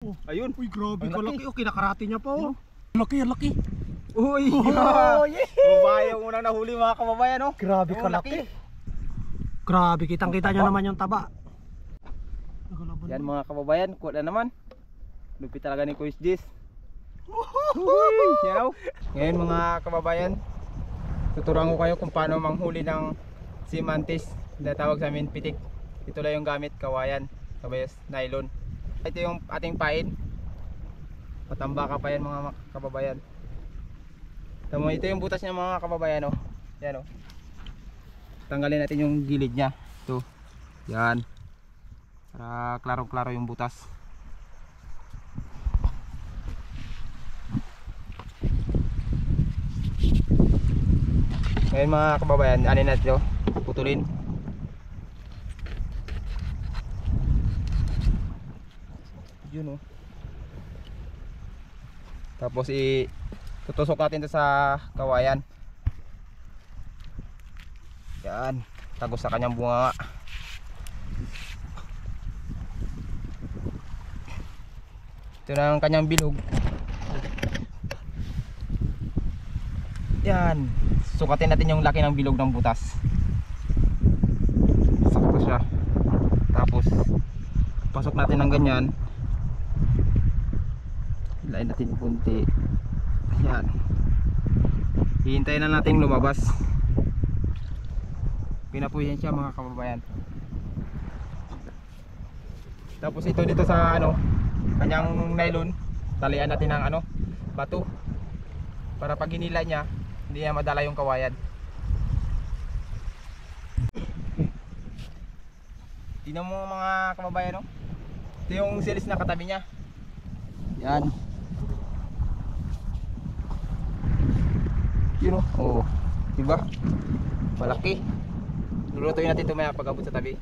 Oh. Ayun. Uy, grabe Ang kalaki. laki. Oh, kinakarate niya pa oh. Laki, laki. Uy! Oh, yeah. Babae yung unang nahuli mga kababayan, oh. Grabe Oh, kalaki. laki. Grabe, kitang-kita nyo Taba. naman yung taba. Yan mga kababayan, kuha na naman. Lupit talaga ni Kuis Jis. Yan, oh. Ngayon mga kababayan, tuturuan ko kayo kung paano manghuli ng sea mantis. Tawag sa amin pitik. Ito lang yung gamit, kawayan, kabayas, nylon. Ito yung ating pain. Patambaka pa yan mga kababayan. Tama, ito yung butas niya mga kababayan, oh. Yan, oh. Tanggalin natin yung gilid niya. Ito. Yan. Para klaro-klaro yung butas. Ngayon mga kababayan, anin natin ito. Putulin. Yun, oh. Tapos tutusok natin ito sa kawayan. Yan, tagos sa kanyang bunga. Ito na ang kanyang bilog. Yan, sukatin natin yung laki ng bilog ng butas. Sakto siya. Tapos pasok natin ng ganyan. Hilain natin kunti. Yan. Hihintayin na natin lumabas. Pinapuyan siya mga kababayan. Tapos ito dito sa kanyang nylon, talian natin ng bato. Para pag hinila niya, hindi niya madala yung kawayan. Tingnan mo mga kababayan, no? Ito yung silis na katabi niya. Yan. Yun, oh. Diba? Malaki. Lulutuin natin ito maya pag abot sa tabi.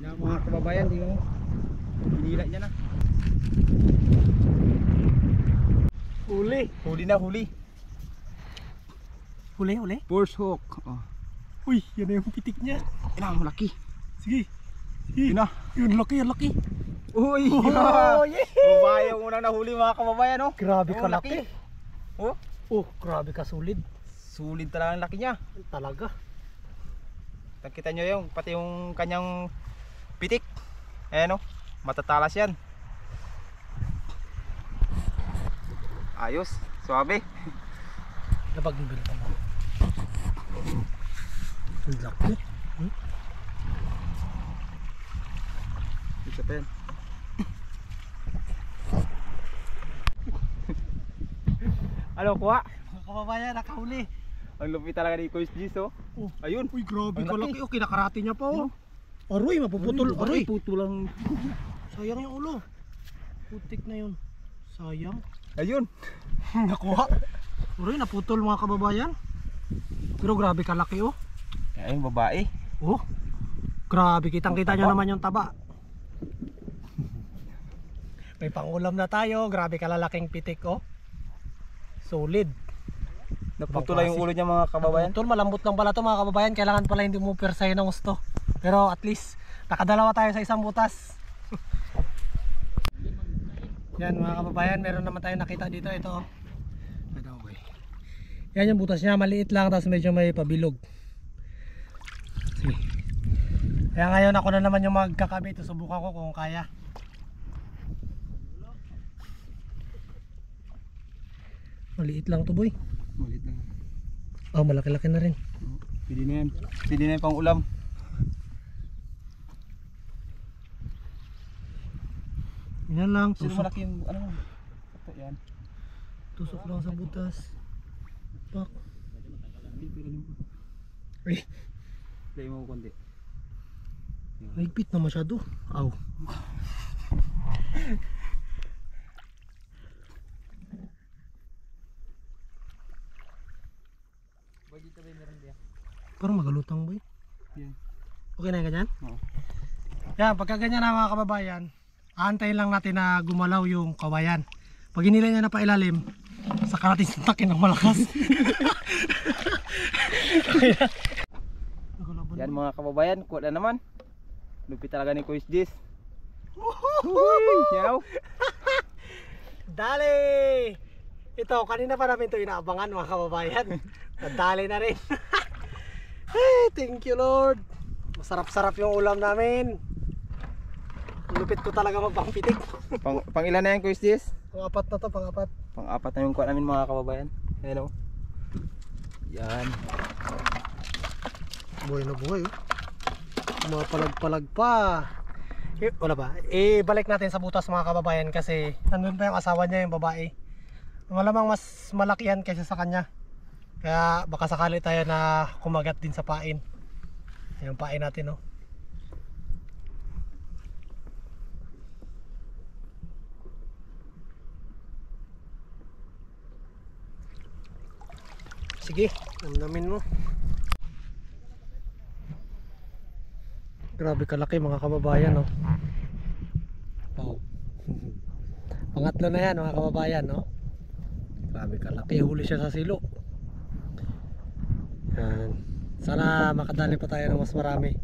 Yan mga kababayan, tingnan mo. Hinila niya na. Huli. Huli na huli. Huli, huli. Force hook. Oh. Uy, yan na yung pitik niya. Yan, malaki. Sige. Sige. Yun na. Yun, laki, laki. Uy! Oh, yeah. Babae yung unang nahuli mga kababayan, oh. Grabe Oh, kalaki. laki. Oh, Oh, grabe ka solid. sulit talaga ang laki niya. Talaga. Nakita nyo yung pati yung kanyang pitik. Ayan, oh. Matatalas yan. Ayos, suabe. Napag-ibig ka mo. Ang laki. Isa pa yan. Ano, kuha? Mga kababayan, nakahuli. Ang lupit talaga ni Kuis Jis, oh. Oh. Ayun. Uy, grabe Ang kalaki. laki. Oh, kinakarate niya pa oh. Aroy, mapuputol. Aroy. putulang. Sayang yung ulo. Putik na yun. Sayang. Ayun. Nakuha. Aroy, naputol mga kababayan. Pero grabe kalaki oh. Ayun, babae. Oh. Grabe, kitang-kita nyo naman yung taba. May pangulam na tayo. Grabe kalalaking pitik oh. Solid. Naputula yung ulo niya mga kababayan. Naputol, malambot lang pala to mga kababayan. Kailangan pala hindi mo persahin ng gusto. Pero at least nakadalawa tayo sa isang butas. Yan mga kababayan, meron naman tayong nakita dito. Ito oh. Yan yung butas niya, maliit lang tapos medyo may pabilog. Sige. Kaya ngayon ako na naman yung magkakabit. Subukan ko kung kaya. Maliit lang to boy. Malit lang. Oh, malaki-laki na rin. Pwede na yan. Pwede na yan pang ulam. Yan lang, Sino tusok. malaki yung ito yan. Tusok lang sa butas. Pak. Pipiranin ko. Ay, Play mo konti. Mahigpit na masyado. Aw. Parang magalutang boy. Yan. Okay na yung ganyan? Oo. Yan, pagka ganyan na mga kababayan, aantayin lang natin na gumalaw yung kawayan. Pag hinila niya na pa ilalim, saka natin suntakin ng malakas. Yan mga kababayan, kuha na naman. Lupit talaga ni Kuis Jis. Yaw. Dali! Ito, kanina pa namin ito inaabangan mga kababayan. Dali na rin. Hey, thank you Lord. Masarap-sarap yung ulam namin. Lupit ko talaga magpangpitik. Pang ilan na yan Kuis Jis? Pang-apat na to, pang-apat. Pang-apat na yung kuha namin mga kababayan. Ayan o. Yan. Buhay na buhay oh. Mga palag-palag pa. Wala ba? Balik natin sa butas mga kababayan kasi nandun pa yung asawa niya, yung babae. Malamang mas malaki yan kaysa sa kanya. Kaya baka sakali tayo na kumagat din sa pain. Yung pain natin oh. Sige, namnamin mo. Grabe kalaki mga kababayan no. Wow. Pangatlo na yan mga kababayan no. Grabe kalaki, huli siya sa silo. Yan. Sana makadali pa tayo ng mas marami.